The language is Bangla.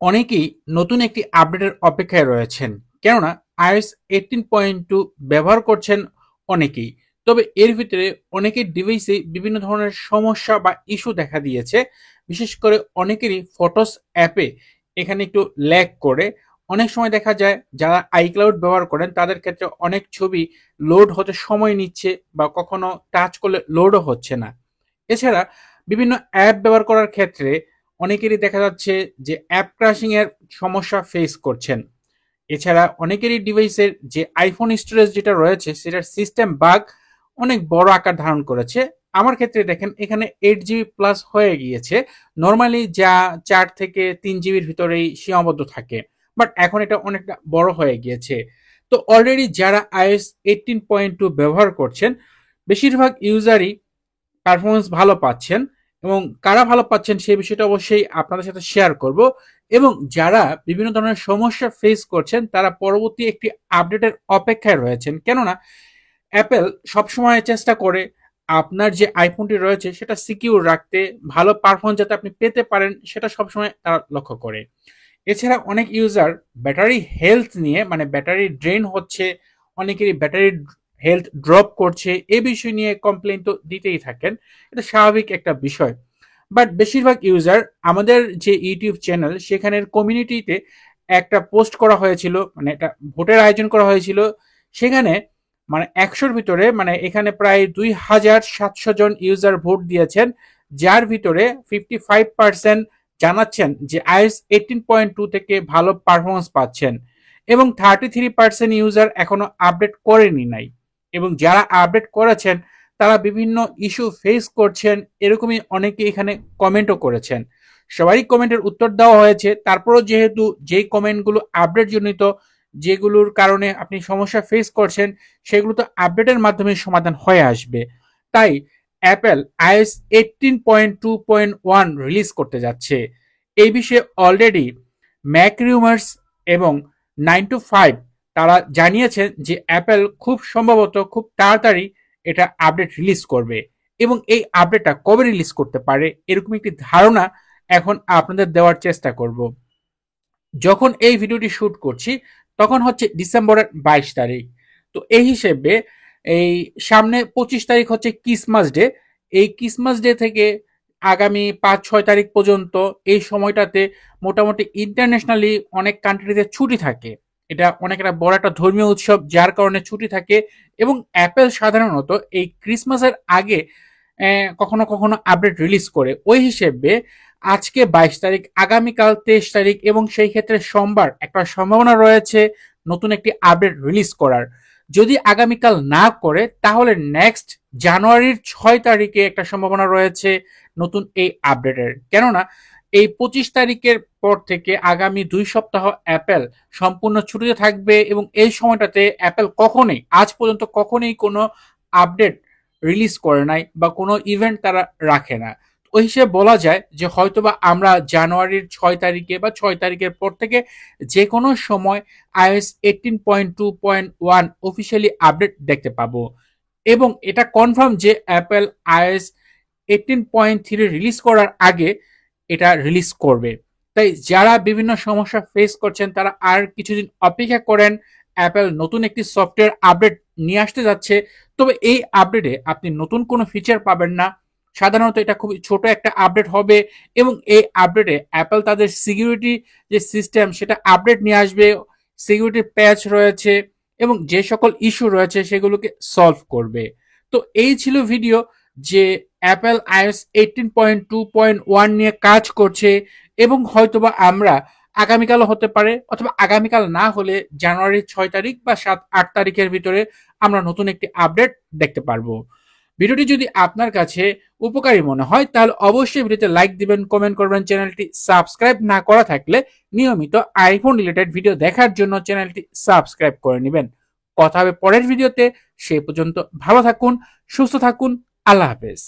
অনেকেই নতুন একটি আপডেটের অপেক্ষায় রয়েছেন, কেননা iOS 18.2 ব্যবহার করছেন অনেকেই। তবে এর ভিতরে অনেকের ডিভাইসে বিভিন্ন ধরনের সমস্যা বা ইস্যু দেখা দিয়েছে। বিশেষ করে অনেকেরই ফটোস অ্যাপে এখানে একটু ল্যাগ করে। অনেক সময় দেখা যায় যারা আইক্লাউড ব্যবহার করেন তাদের ক্ষেত্রে অনেক ছবি লোড হতে সময় নিচ্ছে বা কখনো টাচ করলে লোডও হচ্ছে না। এছাড়া বিভিন্ন অ্যাপ ব্যবহার করার ক্ষেত্রে অনেকেরই দেখা যাচ্ছে যে অ্যাপ ক্রাশিং এর সমস্যা ফেস করছেন। এছাড়া অনেকেরই ডিভাইসের যে আইফোন স্টোরেজ যেটা রয়েছে সেটার সিস্টেম বাগ অনেক বড় আকার ধারণ করেছে। আমার ক্ষেত্রে দেখেন এখানে 8 জিবি প্লাস হয়ে গিয়েছে। নর্মালি যা 4 থেকে 3 জিবির ভিতরেই সীমাবদ্ধ থাকে, বাট এখন এটা অনেকটা বড় হয়ে গিয়েছে। তো অলরেডি যারা iOS 18.2 ব্যবহার করছেন বেশিরভাগ ইউজারই পারফরমেন্স ভালো পাচ্ছেন, এবং কারা ভালো পাচ্ছেন সেই বিষয়টা অবশ্যই আপনাদের সাথে শেয়ার করব। এবং যারা বিভিন্ন ধরনের সমস্যা ফেস করছেন তারা পরবর্তী একটি আপডেটের অপেক্ষায় রয়েছেন, কেননা অ্যাপেল সবসময় চেষ্টা করে আপনার যে আইফোনটি রয়েছে সেটা সিকিউর রাখতে, ভালো পারফরমেন্স যাতে আপনি পেতে পারেন সেটা সবসময় তারা লক্ষ্য করে। এছাড়া অনেক ইউজার ব্যাটারি হেলথ নিয়ে, মানে ব্যাটারি ড্রেন হচ্ছে, অনেকেরই ব্যাটারি হেলথ ড্রপ করছে, এ বিষয় নিয়ে কমপ্লেন তো দিতেই থাকেন। এটা স্বাভাবিক একটা বিষয়। বাট বেশিরভাগ ইউজার আমাদের যে ইউটিউব চ্যানেল সেখানের কমিউনিটিতে একটা পোস্ট করা হয়েছিল, মানে একটা ভোটের আয়োজন করা হয়েছিল। সেখানে মানে 100-র ভিতরে, মানে এখানে প্রায় 2700 জন ইউজার ভোট দিয়েছেন, যার ভিতরে 55% জানাচ্ছেন যে iOS 18.2 থেকে ভালো পারফরমেন্স পাচ্ছেন, এবং 33% ইউজার এখনো আপডেট করেনি নাই। এবং যারা আপডেট করেছেন তারা বিভিন্ন ইস্যু ফেস করছেন, এরকমই অনেকে এখানে কমেন্টও করেছেন। সবারই কমেন্টের উত্তর দেওয়া হয়েছে, তারপরও যেহেতু যেই কমেন্টগুলো আপডেট জনিত, যেগুলোর কারণে আপনি সমস্যা ফেস করছেন সেগুলো তো আপডেটের মাধ্যমে সমাধান হয়ে আসবে। তাই অ্যাপেল iOS 18.2.1 রিলিজ করতে যাচ্ছে। এই বিষয়ে অলরেডি ম্যাক রিউমার্স এবং 9to5 তারা জানিয়েছেন যে অ্যাপেল খুব সম্ভবত খুব তাড়াতাড়ি এটা আপডেট রিলিজ করবে, এবং এই আপডেটটা কবে রিলিজ করতে পারে এরকম একটি ধারণা এখন আপনাদের দেওয়ার চেষ্টা করব। যখন এই ভিডিওটি শুট করছি তখন হচ্ছে ডিসেম্বরের 22 তারিখ। তো এই হিসেবে এই সামনে 25 তারিখ হচ্ছে ক্রিসমাস ডে। এই ক্রিসমাস ডে থেকে আগামী 5-6 তারিখ পর্যন্ত এই সময়টাতে মোটামুটি ইন্টারন্যাশনালি অনেক কান্ট্রিতে ছুটি থাকে। এটা অনেক একটা বড় একটা ধর্মীয় উৎসব, যার কারণে ছুটি থাকে। এবং অ্যাপেল সাধারণত এই ক্রিসমাসের আগে কখনো কখনো আপডেট রিলিজ করে। ওই হিসেবে আজকে 22 তারিখ, আগামীকাল 23 তারিখ এবং সেই ক্ষেত্রে সোমবার একটা সম্ভাবনা রয়েছে নতুন একটি আপডেট রিলিজ করার। যদি আগামীকাল না করে তাহলে নেক্সট জানুয়ারির 6 তারিখে একটা সম্ভাবনা রয়েছে নতুন এই আপডেটের। কেননা এই 25 তারিখের পর থেকে আগামী 2 সপ্তাহ অ্যাপেল সম্পূর্ণ ছুটিতে থাকবে, এবং এই সময়টাতে অ্যাপেল কখনোই আজ পর্যন্ত কখনোই কোনো আপডেট রিলিজ করে নাই বা কোনো ইভেন্ট তারা রাখে না। ওই হিসেবে বলা যায় যে হয়তোবা আমরা জানুয়ারির 6 তারিখে বা 6 তারিখের পর থেকে যে কোনো সময় iOS 18.2.1 অফিসিয়ালি আপডেট দেখতে পাবো। এবং এটা কনফার্ম যে অ্যাপেল iOS 18.3 রিলিজ করার আগে এটা রিলিজ করবে। তাই যারা বিভিন্ন সমস্যা ফেস করছেন তারা আর কিছুদিন অপেক্ষা করেন। অ্যাপেল নতুন একটি সফটওয়্যার আপডেট নিয়ে আসতে যাচ্ছে। তবে এই আপডেটে আপনি নতুন কোনো ফিচার পাবেন না। সাধারণত এটা খুবই ছোট একটা আপডেট হবে, এবং এই আপডেটে অ্যাপেল তাদের সিকিউরিটি যে সিস্টেম সেটা আপডেট নিয়ে আসবে। সিকিউরিটি প্যাচ রয়েছে এবং যে সকল ইস্যু রয়েছে সেগুলোকে সলভ করবে। তো এই ছিল ভিডিও যে অ্যাপেল iOS 18.2.1 নিয়ে কাজ করছে, এবং হয়তোবা আমরা আগামীকালও হতে পারে, অথবা আগামীকাল না হলে জানুয়ারির 6 তারিখ বা 7-8 তারিখের ভিতরে আমরা নতুন একটি আপডেট দেখতে পারবো। ভিডিওটি যদি আপনার কাছে উপকারী মনে হয় তাহলে অবশ্যই ভিডিওতে লাইক দিবেন, কমেন্ট করবেন। চ্যানেলটি সাবস্ক্রাইব না করা থাকলে নিয়মিত আইফোন রিলেটেড ভিডিও দেখার জন্য চ্যানেলটি সাবস্ক্রাইব করে নেবেন। কথা হবে পরের ভিডিওতে। সেই পর্যন্ত ভালো থাকুন, সুস্থ থাকুন। আল্লাহ হাফেজ।